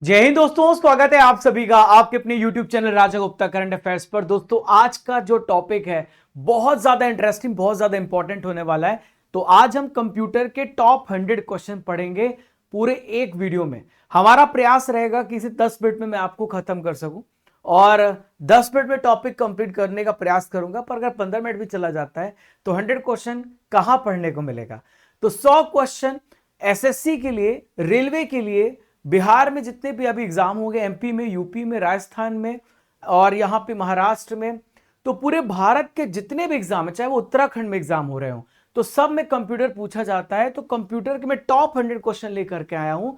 जय हिंद दोस्तों, स्वागत है आप सभी का आपके अपने YouTube चैनल राजा गुप्ता करंट अफेयर्स पर। दोस्तों आज का जो टॉपिक है बहुत ज्यादा इंटरेस्टिंग, बहुत ज्यादा इंपॉर्टेंट होने वाला है। तो आज हम कंप्यूटर के टॉप 100 क्वेश्चन पढ़ेंगे पूरे एक वीडियो में। हमारा प्रयास रहेगा कि इसे 10 मिनट में मैं आपको खत्म कर सकूं और 10 मिनट में टॉपिक कंप्लीट करने का प्रयास करूंगा। पर अगर 15 मिनट भी चला जाता है तो 100 क्वेश्चन कहां पढ़ने को मिलेगा। तो 100 क्वेश्चन एसएससी के लिए, रेलवे के लिए, बिहार में जितने भी अभी एग्जाम हो गए, एमपी में, यूपी में, राजस्थान में और यहाँ पे महाराष्ट्र में, तो पूरे भारत के जितने भी एग्जाम है, चाहे वो उत्तराखंड में एग्जाम हो रहे हो, तो सब में कंप्यूटर पूछा जाता है। तो कंप्यूटर के मैं टॉप 100 क्वेश्चन लेकर के आया हूं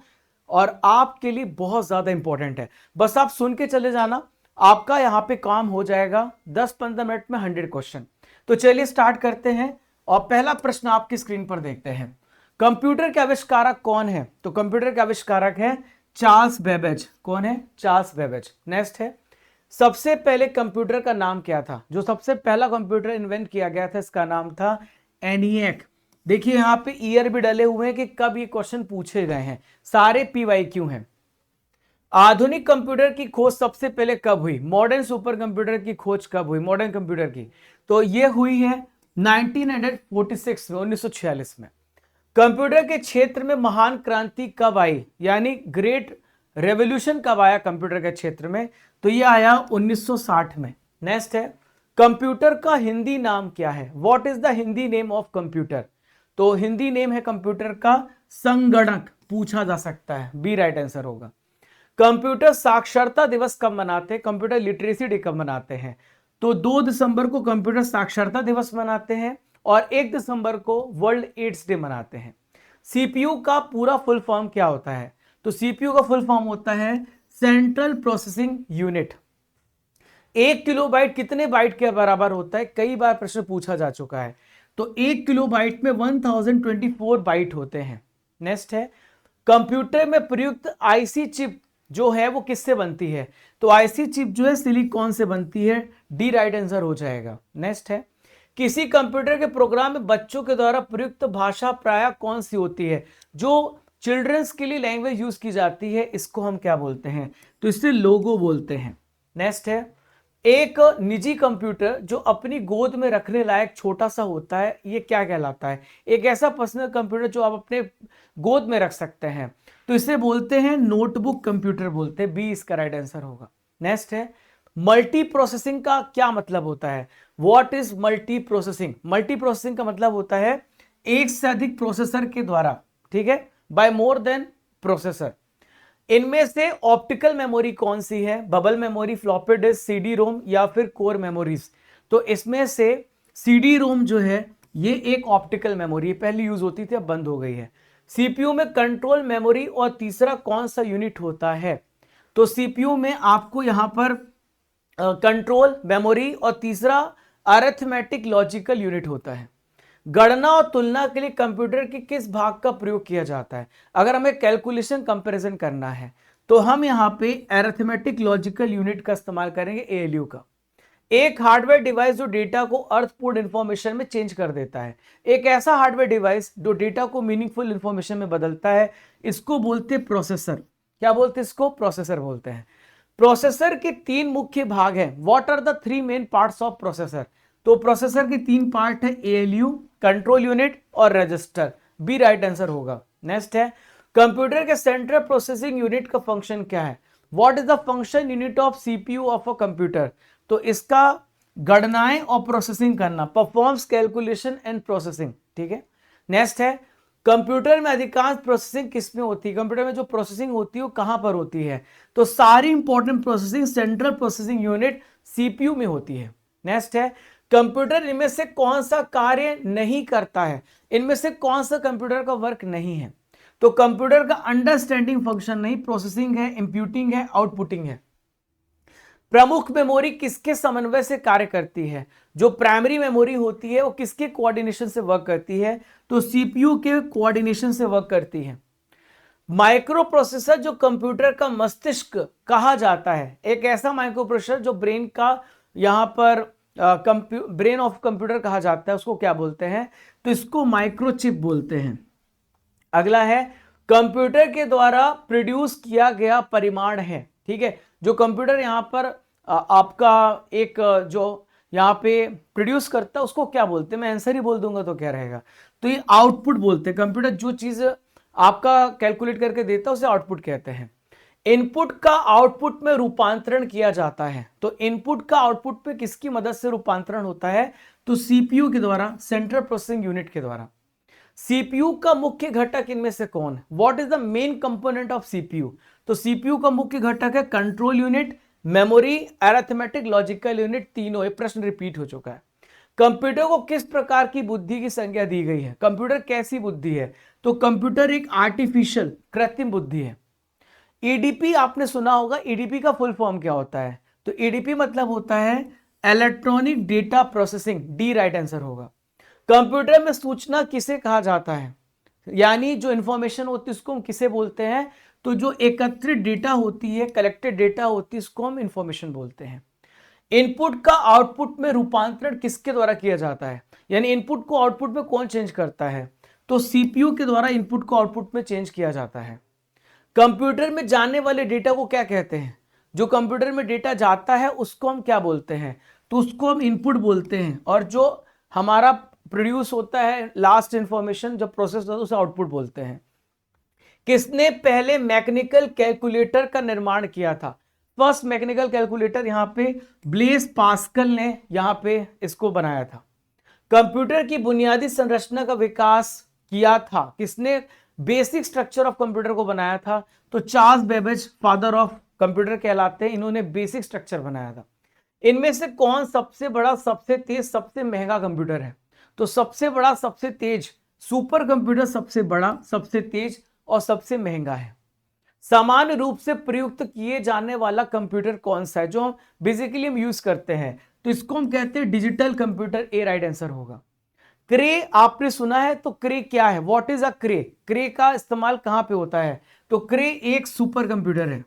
और आपके लिए बहुत ज्यादा इंपॉर्टेंट है। बस आप सुन के चले जाना, आपका यहां पे काम हो जाएगा 10-15 मिनट में 100 क्वेश्चन। तो चलिए स्टार्ट करते हैं और पहला प्रश्न आपकी स्क्रीन पर देखते हैं। कंप्यूटर के आविष्कारक कौन है? तो कंप्यूटर के आविष्कारक है चार्ल्स बेबेज। कौन है? Charles Babbage. नेक्स्ट है, सबसे पहले कंप्यूटर का नाम क्या था? जो सबसे पहला कंप्यूटर इन्वेंट किया गया था, इसका नाम था एनिएक। देखिए यहां पे ईयर भी डले हुए हैं कि कब ये क्वेश्चन पूछे गए हैं, सारे पीवाईक्यू हैं। आधुनिक कंप्यूटर की खोज सबसे पहले कब हुई? मॉडर्न सुपर कंप्यूटर की खोज कब हुई? मॉडर्न कंप्यूटर की, तो ये हुई है 1946 में, 1946 में। कंप्यूटर के क्षेत्र में महान क्रांति कब आई, यानी ग्रेट रेवोल्यूशन कब आया कंप्यूटर के क्षेत्र में? तो ये आया 1960 में। नेक्स्ट है, कंप्यूटर का हिंदी नाम क्या है? What is the Hindi name of computer? तो हिंदी नेम है कंप्यूटर का संगणक, पूछा जा सकता है, बी राइट आंसर होगा। कंप्यूटर साक्षरता दिवस कब मनाते हैं? कंप्यूटर लिटरेसी डे कब मनाते हैं? तो 2 दिसंबर को कंप्यूटर साक्षरता दिवस मनाते हैं और 1 दिसंबर को वर्ल्ड एड्स डे मनाते हैं। सीपीयू का पूरा फुल फॉर्म क्या होता है? तो सीपीयू का फुल फॉर्म होता है सेंट्रल प्रोसेसिंग यूनिट। 1 किलोबाइट कितने बाइट के बराबर होता है? कई बार प्रश्न पूछा जा चुका है। तो 1 किलोबाइट में 1024 बाइट होते हैं। नेक्स्ट है, कंप्यूटर में प्रयुक्त आईसी चिप जो है वो किससे बनती है? तो आईसी चिप जो है सिलिकॉन से बनती है, डी राइट आंसर हो जाएगा। नेक्स्ट है, किसी कंप्यूटर के प्रोग्राम में बच्चों के द्वारा प्रयुक्त भाषा प्रायः कौन सी होती है? जो चिल्ड्रंस के लिए लैंग्वेज यूज की जाती है, इसको हम क्या बोलते हैं? तो इसे लोगो बोलते हैं। नेक्स्ट है, एक निजी कंप्यूटर जो अपनी गोद में रखने लायक छोटा सा होता है, ये क्या कहलाता है? एक ऐसा पर्सनल कंप्यूटर जो आप अपने गोद में रख सकते हैं, तो इसे बोलते हैं नोटबुक कंप्यूटर बोलते हैं, बी इसका राइट आंसर होगा। नेक्स्ट है, मल्टी प्रोसेसिंग का क्या मतलब होता है? What is multi processing? Multi processing का मतलब होता है एक से अधिक प्रोसेसर के द्वारा, ठीक है, बाय मोर देन प्रोसेसर। इनमें से ऑप्टिकल मेमोरी कौन सी है? Bubble memory, floppy disk, CD ROM या फिर कोर मेमोरीज? तो इसमें से सीडी रोम जो है ये एक ऑप्टिकल मेमोरी, पहले यूज होती थी, अब बंद हो गई है। सीपीयू में कंट्रोल मेमोरी और तीसरा कौन सा यूनिट होता है? तो सीपीयू में आपको यहां पर कंट्रोल मेमोरी और तीसरा अरिथमेटिक लॉजिकल यूनिट होता है। गणना और तुलना के लिए कंप्यूटर के किस भाग का प्रयोग किया जाता है? अगर हमें कैलकुलेशन कंपैरिजन करना है तो हम यहां पे अरिथमेटिक लॉजिकल यूनिट का इस्तेमाल करेंगे, एएलयू का। एक हार्डवेयर डिवाइस जो डेटा को अर्थपूर्ण इंफॉर्मेशन में चेंज कर देता है, एक ऐसा हार्डवेयर डिवाइस जो डेटा को मीनिंगफुल इंफॉर्मेशन में बदलता है, इसको बोलते हैं प्रोसेसर। क्या बोलते हैं इसको? प्रोसेसर बोलते हैं। प्रोसेसर के 3 मुख्य भाग हैं। What are the 3 main parts of processor? तो प्रोसेसर के 3 पार्ट है, एएलयू, कंट्रोल यूनिट और रजिस्टर, बी राइट आंसर होगा। नेक्स्ट है, कंप्यूटर के सेंट्रल प्रोसेसिंग यूनिट का फंक्शन क्या है? What is the function unit of CPU of a computer? तो इसका गणनाएं और प्रोसेसिंग करना, परफॉर्म्स कैलकुलेशन एंड प्रोसेसिंग, ठीक है। नेक्स्ट है, कंप्यूटर में अधिकांश प्रोसेसिंग किस में होती है? कंप्यूटर में जो प्रोसेसिंग होती है वो कहां पर होती है? तो सारी important processing central processing unit CPU में होती है। नेक्स्ट है, कंप्यूटर इनमें से कौन सा कार्य नहीं करता है? इनमें से कौन सा कंप्यूटर का वर्क नहीं है? तो कंप्यूटर का अंडरस्टैंडिंग फंक्शन नहीं, प्रोसेसिंग है, इंप्यूटिंग है, आउटपुटिंग है। प्रमुख मेमोरी किसके समन्वय से कार्य करती है? जो प्राइमरी मेमोरी होती है वो किसके कोऑर्डिनेशन से वर्क करती है? तो सीपीयू के कोऑर्डिनेशन से वर्क करती है। माइक्रो प्रोसेसर जो कंप्यूटर का मस्तिष्क कहा जाता है, एक ऐसा माइक्रो प्रोसेसर जो ब्रेन का यहां पर ब्रेन ऑफ कंप्यूटर कहा जाता है, उसको क्या बोलते हैं? तो इसको माइक्रोचिप बोलते हैं। अगला है, कंप्यूटर के द्वारा प्रोड्यूस किया गया परिमाण है। ठीक है, जो कंप्यूटर यहाँ पर आपका एक जो यहाँ पे प्रोड्यूस करता है उसको क्या बोलते हैं, मैं आंसर ही बोल दूंगा तो क्या रहेगा, तो ये आउटपुट बोलते हैं। कंप्यूटर जो चीज आपका कैलकुलेट करके देता है उसे आउटपुट कहते हैं। इनपुट का आउटपुट में रूपांतरण किया जाता है, तो इनपुट का आउटपुट पे किसकी मदद से रूपांतरण होता है, तो सीपीयू के द्वारा, सेंट्रल प्रोसेसिंग यूनिट के द्वारा। सीपीयू का मुख्य घटक इनमें से कौन है, what is the main component of CPU, तो सीपीयू का मुख्य घटक है control unit, memory, arithmetic, logical unit, तीनों। एक प्रश्न रिपीट हो चुका है। कंप्यूटर को किस प्रकार की बुद्धि की संज्ञा दी गई है, कंप्यूटर कैसी बुद्धि है, तो कंप्यूटर एक आर्टिफिशियल, कृत्रिम बुद्धि है। ईडीपी आपने सुना होगा, ईडीपी का फुल फॉर्म क्या होता है, तो ईडीपी मतलब होता है electronic data processing, D right answer होगा। कंप्यूटर में सूचना किसे कहा जाता है, यानी जो इंफॉर्मेशन होती है उसको हम किसे बोलते हैं, तो जो एकत्रित डेटा होती है, कलेक्टेड डेटा होती है, उसको हम इंफॉर्मेशन बोलते हैं। इनपुट का आउटपुट में रूपांतरण किसके द्वारा किया जाता है, यानी इनपुट को आउटपुट में कौन चेंज करता है, तो सीपीयू के द्वारा इनपुट को आउटपुट में चेंज किया जाता है। कंप्यूटर में जाने वाले डेटा को क्या कहते हैं, जो कंप्यूटर में डेटा जाता है उसको हम क्या बोलते हैं, तो उसको हम इनपुट बोलते हैं, और जो हमारा प्रोड्यूस होता है लास्ट इंफॉर्मेशन जब प्रोसेस होता है उसे आउटपुट बोलते हैं। किसने पहले मैकेनिकल कैलकुलेटर का निर्माण किया था, फर्स्ट मैकेनिकल कैलकुलेटर यहाँ पे ब्लेस पास्कल ने यहाँ पे इसको बनाया था। कंप्यूटर की बुनियादी संरचना का विकास किया था किसने, बेसिक स्ट्रक्चर ऑफ कंप्यूटर को बनाया था, तो Charles Babbage father of computer कहलाते हैं, इन्होंने बेसिक स्ट्रक्चर बनाया था। इनमें से कौन सबसे बड़ा, सबसे तेज, सबसे महंगा कंप्यूटर है, तो सबसे बड़ा, सबसे तेज सुपर कंप्यूटर सबसे बड़ा, सबसे तेज और सबसे महंगा है। सामान्य रूप से प्रयुक्त किए जाने वाला कंप्यूटर कौन सा है, जो हम बेसिकली हम यूज करते हैं, तो इसको हम कहते हैं डिजिटल कंप्यूटर, ए राइट आंसर होगा। क्रे आपने सुना है, तो क्रे क्या है, व्हाट इज अ क्रे, क्रे का इस्तेमाल कहां पे होता है, तो क्रे एक सुपर कंप्यूटर है।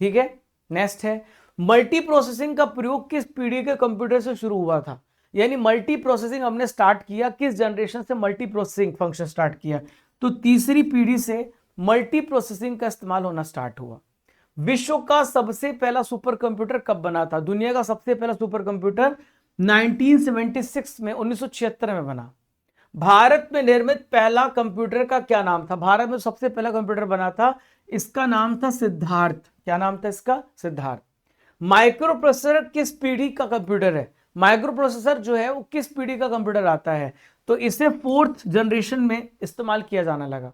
ठीक है, नेक्स्ट है मल्टी प्रोसेसिंग का प्रयोग किस पीढ़ी के कंप्यूटर से शुरू हुआ था, यानी मल्टी प्रोसेसिंग हमने स्टार्ट किया, किस जनरेशन से मल्टी प्रोसेसिंग फंक्शन स्टार्ट किया, तो तीसरी पीढ़ी से मल्टी प्रोसेसिंग का इस्तेमाल होना स्टार्ट हुआ। विश्व का सबसे पहला सुपर कंप्यूटर कब बना था, दुनिया का सबसे पहला सुपर कंप्यूटर 1976 में, 1976 में बना। भारत में निर्मित पहला कंप्यूटर का क्या नाम था, भारत में सबसे पहला कंप्यूटर बना था, इसका नाम था सिद्धार्थ, क्या नाम था इसका, सिद्धार्थ। माइक्रो प्रोसेसर किस पीढ़ी का कंप्यूटर है, माइक्रो प्रोसेसर जो है वो किस पीढ़ी का कंप्यूटर आता है, तो इसे 4th जनरेशन में इस्तेमाल किया जाने लगा।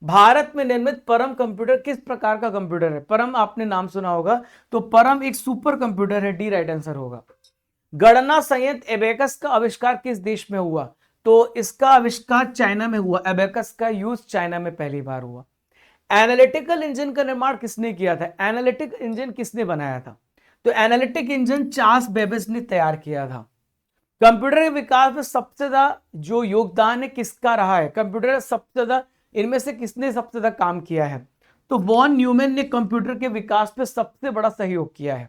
भारत में निर्मित परम कंप्यूटर किस प्रकार का कंप्यूटर है, परम आपने नाम सुना होगा, तो परम एक सुपर कंप्यूटर है, डी राइट आंसर होगा। गणना संयंत्र एबेकस का आविष्कार किस देश में हुआ, तो इसका आविष्कार चाइना में हुआ, एबेकस का यूज चाइना में पहली बार हुआ। एनालिटिकल इंजन का निर्माण किसने किया था, एनालिटिक इंजन किसने बनाया था, तो एनालिटिक इंजन चार्ल्स बेबेज ने तैयार किया था। कंप्यूटर के विकास में सबसे ज्यादा जो योगदान है किसका रहा है, कंप्यूटर सबसे ज्यादा इनमें से किसने सबसे ज्यादा काम किया है, तो वॉन न्यूमैन ने कंप्यूटर के विकास पे सबसे बड़ा सहयोग किया है।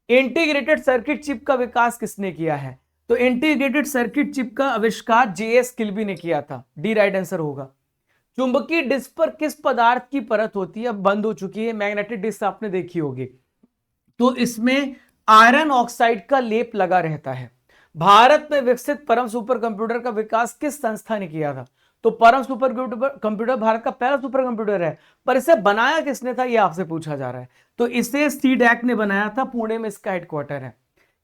इंटीग्रेटेड सर्किट चिप का विकास किसने किया है, तो इंटीग्रेटेड सर्किट चिप का आविष्कार जेएस किल्बी ने किया था, डी राइट आंसर होगा। चुंबकीय डिस्क पर किस पदार्थ की परत होती है, अब बंद हो चुकी है, मैग्नेटिक डिस्क आपने देखी होगी, तो इसमें आयरन ऑक्साइड का लेप लगा रहता है। भारत में विकसित परम सुपर कंप्यूटर का विकास किस संस्था ने किया था, तो परम सुपर कंप्यूटर भारत का पहला सुपर कंप्यूटर है, पर इसे बनाया किसने था, यह आपसे पूछा जा रहा है, तो इसे सीडैक ने बनाया था, पुणे में इसका हेडक्वार्टर है।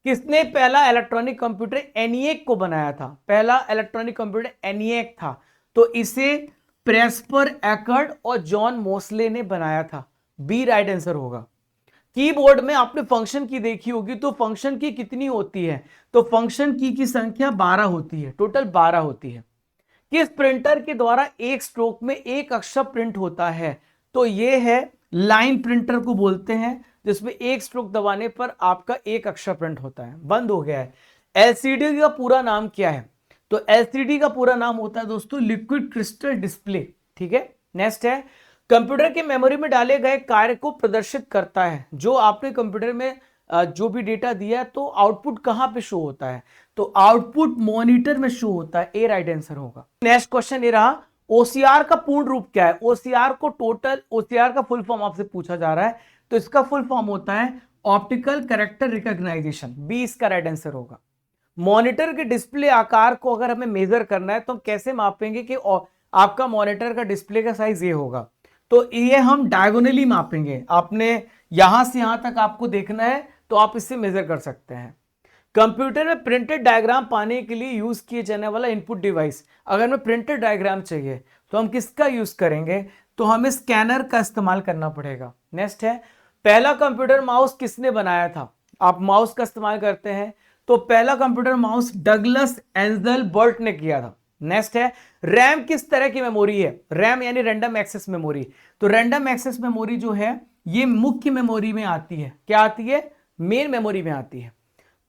किसने पहला इलेक्ट्रॉनिक कंप्यूटर एनिएक को बनाया था, पहला इलेक्ट्रॉनिक कंप्यूटर एनिएक था, तो इसे प्रेस्पर एकर्ड और जॉन मोस्ले ने बनाया था, बी राइट आंसर होगा। कीबोर्ड में आपने फंक्शन की देखी होगी, तो फंक्शन की कितनी होती है, तो फंक्शन की संख्या 12 होती है, टोटल 12 होती है। किस प्रिंटर के द्वारा एक स्ट्रोक में एक अक्षर प्रिंट होता है, तो यह है लाइन प्रिंटर को बोलते हैं, जिसमें एक स्ट्रोक दबाने पर आपका एक अक्षर प्रिंट होता है। बंद हो गया है। एलसीडी का पूरा नाम क्या है, तो एलसीडी का पूरा नाम होता है दोस्तों लिक्विड क्रिस्टल डिस्प्ले। ठीक है, नेक्स्ट है कंप्यूटर की मेमोरी में डाले गए कार्य को प्रदर्शित करता है, जो आपने कंप्यूटर में जो भी डेटा दिया है तो आउटपुट कहां पे शो होता है, तो आउटपुट मॉनिटर में शो होता है, ए राइट आंसर होगा। नेक्स्ट क्वेश्चन ये रहा, ओसीआर का पूर्ण रूप क्या है? ओसीआर को टोटल ओसीआर का फुल फॉर्म आपसे पूछा जा रहा है, तो इसका फुल फॉर्म होता है ऑप्टिकल कैरेक्टर रिकॉग्नाइजेशन। बी इसका राइट आंसर होगा। मॉनिटर के डिस्प्ले आकार को अगर हमें मेजर करना है तो हम कैसे मापेंगे कि आपका मॉनिटर का डिस्प्ले का साइज ये होगा, तो ये हम डायगोनली मापेंगे। आपने यहां से यहां तक आपको देखना है तो आप इससे मेजर कर सकते हैं। कंप्यूटर में प्रिंटेड डायग्राम पाने के लिए यूज किए जाने वाला इनपुट डिवाइस, अगर हमें प्रिंटेड डायग्राम चाहिए तो हम किसका यूज करेंगे? तो हमें स्कैनर का इस्तेमाल करना पड़ेगा। नेक्स्ट है, पहला कंप्यूटर माउस किसने बनाया था? आप माउस का इस्तेमाल करते हैं, तो पहला computer mouse Douglas Engelbart ने किया था। नेक्स्ट है, रैम किस तरह की मेमोरी है? रैम यानी रैंडम एक्सेस मेमोरी। तो रैंडम एक्सेस मेमोरी जो है ये मुख्य मेमोरी में आती है। क्या आती है? मेन मेमोरी में आती है।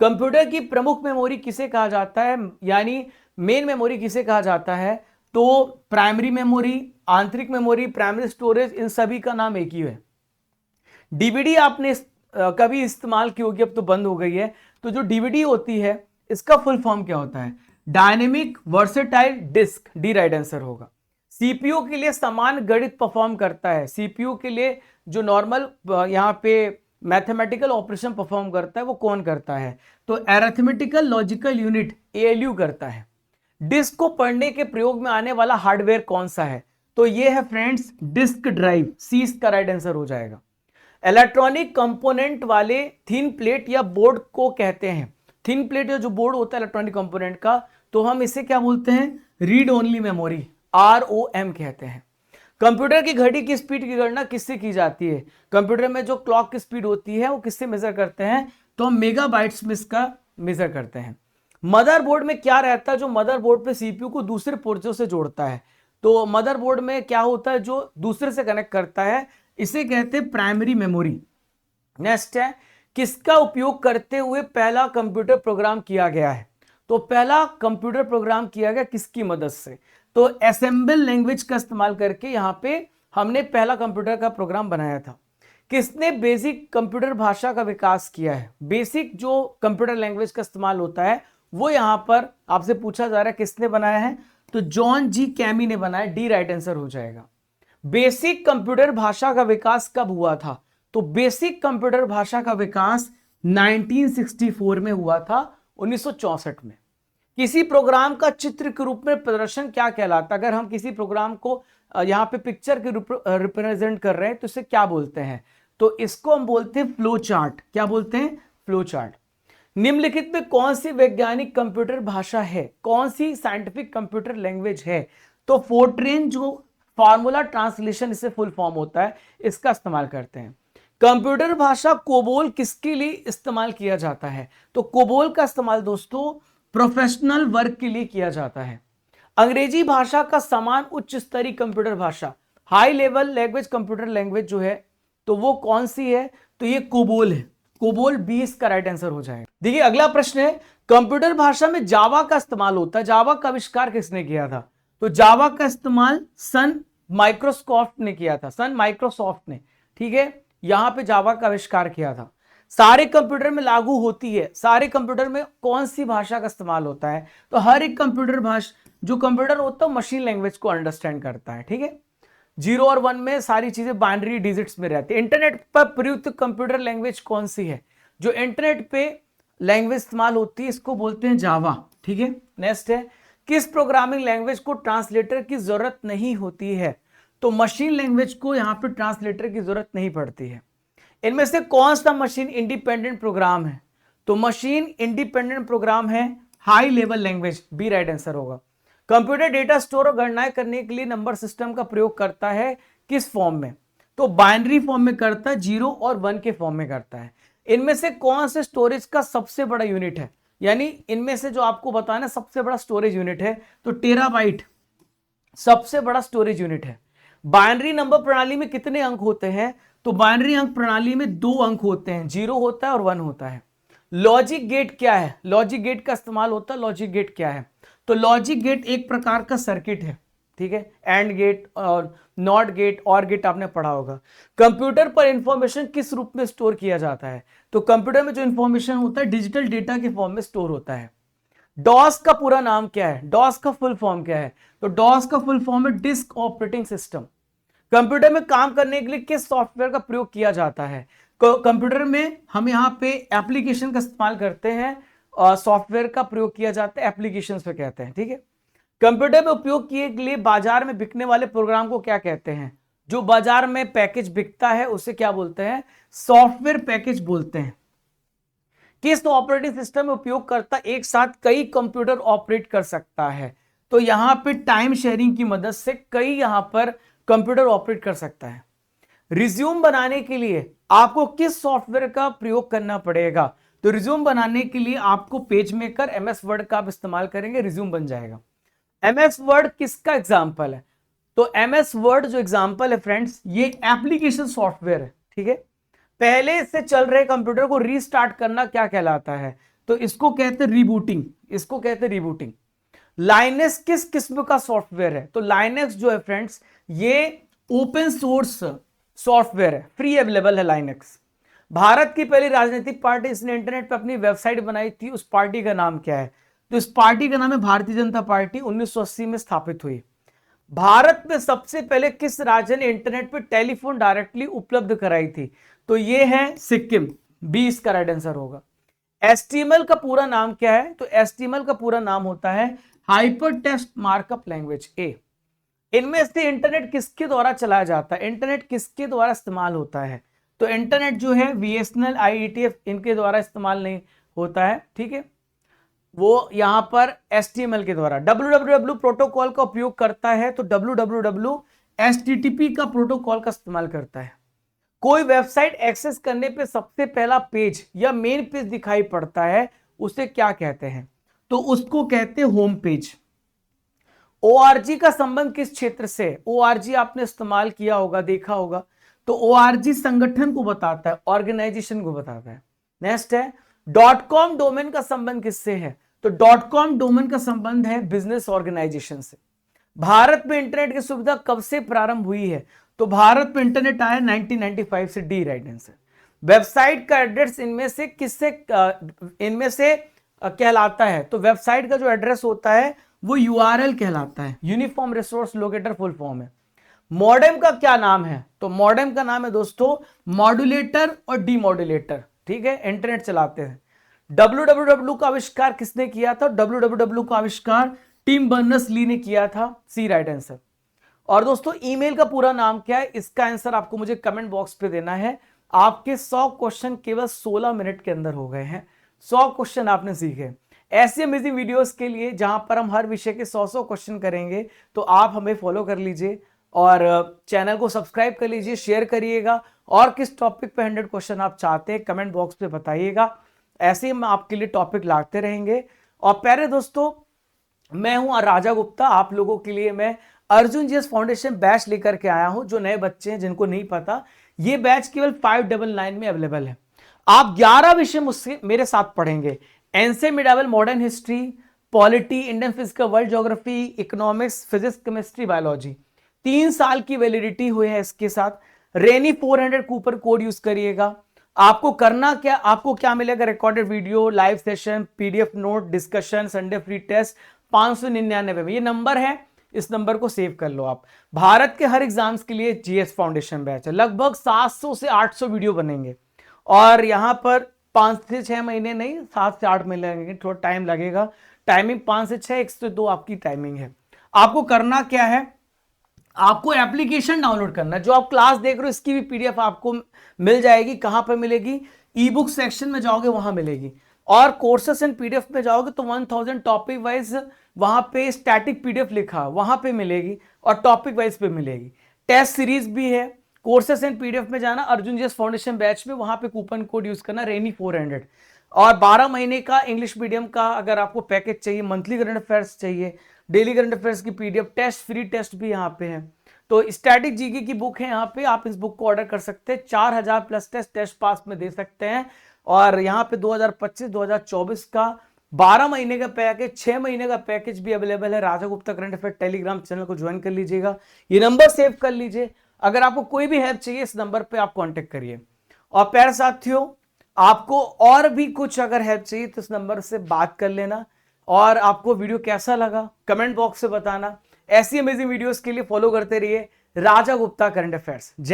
कंप्यूटर की प्रमुख मेमोरी किसे कहा जाता है, यानी मेन मेमोरी किसे कहा जाता है? तो प्राइमरी मेमोरी, आंतरिक मेमोरी, प्राइमरी स्टोरेज, इन सभी का नाम एक ही है। डीवीडी आपने कभी इस्तेमाल की होगी, अब तो बंद हो गई है। तो जो डीवीडी होती है इसका फुल फॉर्म क्या होता है? Dynamic versatile disk, D right answer होगा। सीपीयू के लिए समान गणित परफॉर्म करता है। सीपीयू के लिए जो नॉर्मल यहां पे मैथमेटिकल ऑपरेशन परफॉर्म करता है वो कौन करता है? तो अरिथमेटिकल लॉजिकल यूनिट, एएलयू करता है। डिस्क को पढ़ने के प्रयोग में आने वाला हार्डवेयर कौन सा है? तो ये है फ्रेंड्स डिस्क ड्राइव, सी इसका राइट आंसर हो जाएगा। इलेक्ट्रॉनिक कंपोनेंट वाले थिन प्लेट या बोर्ड को कहते हैं, थिन प्लेट या जो बोर्ड होता है इलेक्ट्रॉनिक कंपोनेंट का, तो हम इसे क्या बोलते हैं? रीड ओनली मेमोरी, आरओएम कहते हैं। कंप्यूटर की घड़ी की स्पीड की गणना किससे की जाती है? कंप्यूटर में जो क्लॉक की स्पीड होती है वो किससे मेजर करते हैं? तो हम मेगाबाइट्स में इसका मेजर करते हैं। मदरबोर्ड में क्या रहता है जो मदरबोर्ड पे सीपीयू को दूसरे पुर्जों से जोड़ता है? तो मदरबोर्ड में क्या होता है जो दूसरे से कनेक्ट करता है, इसे कहते हैं प्राइमरी मेमोरी। नेक्स्ट है, किसका उपयोग करते हुए पहला कंप्यूटर प्रोग्राम किया गया है? तो पहला कंप्यूटर प्रोग्राम किया गया किसकी मदद से? तो असेंबल लैंग्वेज का इस्तेमाल करके यहां पे हमने पहला कंप्यूटर का प्रोग्राम बनाया था। किसने बेसिक कंप्यूटर भाषा का विकास किया है? बेसिक जो कंप्यूटर लैंग्वेज का इस्तेमाल होता है वो यहां पर आपसे पूछा जा रहा है किसने बनाया है? तो जॉन जी कैमी ने बनाया, डी राइट आंसर हो जाएगा। बेसिक कंप्यूटर भाषा का विकास कब हुआ था? तो बेसिक कंप्यूटर भाषा का विकास 1964 में हुआ था, 1964 में। किसी प्रोग्राम का चित्र के रूप में प्रदर्शन क्या कहलाता है? अगर हम किसी प्रोग्राम को यहां पे पिक्चर के रूप रिप्रेजेंट कर रहे हैं तो इसे क्या बोलते हैं? तो इसको हम बोलते हैं फ्लो चार्ट। क्या बोलते हैं? Flow chart. निम्नलिखित में कौन सी वैज्ञानिक कंप्यूटर भाषा है? कौन सी साइंटिफिक कंप्यूटर लैंग्वेज है? तो फोर्ट्रेन जो फॉर्मूला ट्रांसलेशन इसे फुल फॉर्म होता है, इसका इस्तेमाल करते हैं। कंप्यूटर भाषा कोबोल किसके लिए इस्तेमाल किया जाता है? तो कोबोल का इस्तेमाल दोस्तों प्रोफेशनल वर्क के लिए किया जाता है। अंग्रेजी भाषा का समान उच्च स्तरीय कंप्यूटर भाषा, high level language computer language जो है तो वो कौन सी है? तो ये कोबोल है। कोबोल 20 का राइट आंसर हो जाएगा। देखिए अगला प्रश्न है, कंप्यूटर भाषा में जावा का इस्तेमाल होता है। जावा का आविष्कार किसने किया था? तो जावा का इस्तेमाल सन माइक्रोसॉफ्ट ने किया था, सन माइक्रोसॉफ्ट ने। ठीक है, यहां पे जावा का आविष्कार किया था। सारे कंप्यूटर में लागू होती है। सारे कंप्यूटर में कौन सी भाषा का इस्तेमाल होता है? तो हर एक कंप्यूटर भाषा, जो कंप्यूटर होता है मशीन लैंग्वेज को अंडरस्टैंड करता है। ठीक है, 0 और 1 में सारी चीजें बाइनरी डिजिट्स में रहती है। इंटरनेट पर प्रयुक्त कंप्यूटर लैंग्वेज कौन सी है? जो इंटरनेट पे लैंग्वेज इस्तेमाल होती है इसको बोलते हैं जावा। ठीक है, नेक्स्ट है, किस प्रोग्रामिंग लैंग्वेज को ट्रांसलेटर की जरूरत नहीं होती है? तो मशीन लैंग्वेज को यहां पे ट्रांसलेटर की जरूरत नहीं पड़ती है। इनमें से कौन सा मशीन इंडिपेंडेंट प्रोग्राम है? तो मशीन इंडिपेंडेंट प्रोग्राम है high level language, B right answer होगा। कंप्यूटर डेटा स्टोर और गणनाएं करने के लिए नंबर सिस्टम का प्रयोग करता है किस फॉर्म में? तो बाइनरी फॉर्म में करता है, 0 और 1 के फॉर्म में करता है। इनमें से कौन से स्टोरेज का सबसे बड़ा यूनिट है? यानी इनमें से जो आपको बताना सबसे बड़ा स्टोरेज यूनिट है, तो टेराबाइट सबसे बड़ा स्टोरेज यूनिट है। बाइनरी नंबर प्रणाली में कितने अंक होते हैं? तो बाइनरी अंक प्रणाली में 2 अंक होते हैं, 0 होता है और 1 होता है। लॉजिक गेट क्या है? लॉजिक गेट का इस्तेमाल होता है। लॉजिक गेट क्या है? तो लॉजिक गेट एक प्रकार का सर्किट है। ठीक है, एंड गेट और नॉट गेट और गेट आपने पढ़ा होगा। कंप्यूटर पर इंफॉर्मेशन किस रूप में स्टोर किया जाता है? तो कंप्यूटर में जो इंफॉर्मेशन होता है डिजिटल डेटा के फॉर्म में स्टोर होता है। डॉस का पूरा नाम क्या है, डॉस का फुल फॉर्म क्या है? तो डॉस का फुल फॉर्म है डिस्क ऑपरेटिंग सिस्टम। कंप्यूटर में काम करने के लिए किस सॉफ्टवेयर का प्रयोग किया जाता है? कंप्यूटर में हम यहाँ पे एप्लीकेशन का इस्तेमाल करते हैं और सॉफ्टवेयर का प्रयोग किया जाता है एप्लीकेशंस पे कहते हैं, ठीक है। कंप्यूटर में उपयोग किए के लिए बाजार में बिकने वाले प्रोग्राम को क्या कहते हैं? जो बाजार में पैकेज बिकता है उसे क्या बोलते हैं? सॉफ्टवेयर पैकेज बोलते हैं। किस ऑपरेटिंग सिस्टम में उपयोगकर्ता एक साथ कई कंप्यूटर ऑपरेट कर सकता है? तो यहां पे टाइम शेयरिंग की मदद से कई यहां पर कंप्यूटर ऑपरेट कर सकता है। रिज्यूम बनाने के लिए आपको किस सॉफ्टवेयर का प्रयोग करना पड़ेगा? तो रिज्यूम बनाने के लिए आपको पेज मेकर एमएस वर्ड का आप इस्तेमाल करेंगे, रिज्यूम बन जाएगा। एमएस वर्ड किसका एग्जाम्पल है? तो एमएस वर्ड जो एग्जाम्पल है फ्रेंड्स, ये एप्लीकेशन सॉफ्टवेयर है, ठीक है। पहले से चल रहे कंप्यूटर को रीस्टार्ट करना क्या कहलाता है? तो इसको कहते हैं रीबूटिंग, इसको कहते हैं रीबूटिंग। लाइनेक्स किस किस्म का सॉफ्टवेयर है? तो लाइनेक्स जो है फ्रेंड्स, ये ओपन सोर्स सॉफ्टवेयर है, फ्री अवेलेबल है लाइनेक्स। भारत की पहली राजनीतिक पार्टी इसने इंटरनेट पर अपनी वेबसाइट बनाई थी, उस पार्टी का नाम क्या है? तो इस पार्टी का नाम है भारतीय जनता पार्टी, 1980 में स्थापित हुई। भारत में सबसे पहले किस राज्य ने इंटरनेट पर टेलीफोन डायरेक्टली उपलब्ध कराई थी? तो ये है सिक्किम, बी इसका राइट आंसर होगा। एचटीएमएल का पूरा नाम क्या है? तो एचटीएमएल का पूरा नाम होता है हाइपर टेक्स्ट मार्कअप लैंग्वेज, ए। इनमें से इंटरनेट किसके द्वारा चलाया जाता है? इंटरनेट किसके द्वारा इस्तेमाल होता है? तो इंटरनेट जो है बीएसएनएल, आईईटीएफ इनके द्वारा इस्तेमाल नहीं होता है, ठीक है। वो यहां पर एचटीएमएल के द्वारा। www प्रोटोकॉल का उपयोग करता है, तो www एचटीटीपी का प्रोटोकॉल का इस्तेमाल करता है। कोई वेबसाइट एक्सेस करने पे सबसे पहला पेज या मेन पेज दिखाई पड़ता है, उसे क्या कहते हैं? तो उसको कहते हैं होम पेज। ओआरजी का संबंध किस क्षेत्र से? ओआरजी आपने इस्तेमाल किया होगा, देखा होगा। तो ओआरजी संगठन को बताता है, ऑर्गेनाइजेशन को बताता है। नेक्स्ट है डॉट कॉम डोमेन का संबंध किससे है? तो डॉट कॉम डोमेन का संबंध है बिजनेस ऑर्गेनाइजेशन से। भारत में इंटरनेट की सुविधा कब से प्रारंभ हुई है? तो भारत में इंटरनेट आया 1995 से, डी राइट आंसर। वेबसाइट का एड्रेस इनमें से कहलाता है? तो वेबसाइट का जो एड्रेस होता है वो यूआरएल कहलाता है, uniform resource locator full form है। मॉडेम का क्या नाम है? तो मॉडेम का नाम है दोस्तों मॉड्यूलेटर और डीमॉड्यूलेटर, ठीक है। इंटरनेट चलाते हैं। www का आविष्कार किसने किया था? www का आविष्कार टिम बर्नर्स-ली ने किया था, सी राइट आंसर। और दोस्तों ईमेल का पूरा नाम क्या है? इसका आंसर आपको मुझे कमेंट बॉक्स पे देना है। आपके 100 क्वेश्चन केवल 16 मिनट के अंदर हो गए हैं। 100 क्वेश्चन आपने सीखे। ऐसी अमेजिंग वीडियोस के लिए जहां पर हम हर विषय के 100 क्वेश्चन करेंगे, तो आप हमें फॉलो कर लीजिए और चैनल को सब्सक्राइब कर लीजिए, शेयर करिएगा। और किस टॉपिक पे 100 क्वेश्चन आप चाहते हैं कमेंट बॉक्स पे बताइएगा। ऐसे ही हम आपके लिए टॉपिक लाते रहेंगे। और प्यारे दोस्तों, मैं हूं राजा गुप्ता, आप लोगों के लिए मैं अर्जुन जीएस फाउंडेशन बैच लेकर के आया हूं। जो नए बच्चे हैं जिनको नहीं पता, ये बैच केवल 599 में अवेलेबल है। आप 11 विषय मुझसे मेरे साथ पढ़ेंगे। NCERT medieval modern history, polity, Indian physical, world geography, economics, physics, chemistry, biology. 3 साल की वैलिडिटी हुई है इसके साथ। रेनी 400 कूपन कोड यूज करिएगा। आपको करना क्या, आपको क्या मिलेगा? Recorded video, live session, PDF note, discussion, Sunday free test 599 में। ये नंबर है, इस नंबर को सेव कर लो आप। भारत के हर एग्जाम्स के लिए जीएस फाउंडेशन बैच है। लगभग 700 से 800 वीडियो बनेंगे और यहां पर 5 से 6 महीने नहीं, 7 से 8 महीने लगेंगे, थोड़ा टाइम लगेगा। टाइमिंग 5 से 6, 1 से 2 आपकी टाइमिंग है। आपको करना क्या है? आपको एप्लीकेशन डाउनलोड करना है। जो आप क्लास देख रहे हो इसकी भी पीडीएफ आपको मिल जाएगी। कहां पर मिलेगी? ई बुक सेक्शन में जाओगे वहां मिलेगी। और कोर्सेस एंड पीडीएफ में जाओगे तो 1000 टॉपिक वाइज वहां पे स्टैटिक पीडीएफ लिखा वहां पे मिलेगी और टॉपिक वाइज पे मिलेगी। टेस्ट सीरीज भी है। कोर्सेस एंड पीडीएफ में जाना अर्जुन जीएस फाउंडेशन बैच में, वहां पे कूपन कोड यूज करना रेनी 400। और 12 महीने का इंग्लिश मीडियम का अगर आपको पैकेज चाहिए, मंथली करंट अफेयर्स चाहिए, डेली करंट अफेयर्स की पीडीएफ, टेस्ट फ्री टेस्ट भी यहाँ पे है। तो स्टैटिक जीके की बुक है यहाँ पे, आप इस बुक को ऑर्डर कर सकते हैं। 4000 प्लस टेस्ट पास में दे सकते हैं। और यहाँ पे 2025-2024 का 12 महीने का पैकेज, 6 महीने का पैकेज भी अवेलेबल है। Raja Gupta current affair Telegram channel को ज्वाइन कर लीजिएगा। ये नंबर सेव कर लीजिए। अगर आपको कोई भी हेल्प चाहिए इस नंबर पे आप कांटेक्ट करिए। और प्यारे साथियों, आपको और भी कुछ अगर हेल्प चाहिए तो इस नंबर से बात कर लेना। और आपको वीडियो कैसा लगा कमेंट बॉक्स से बताना। ऐसी अमेजिंग वीडियोस के लिए फॉलो करते रहिए राजा गुप्ता करंट अफेयर्स।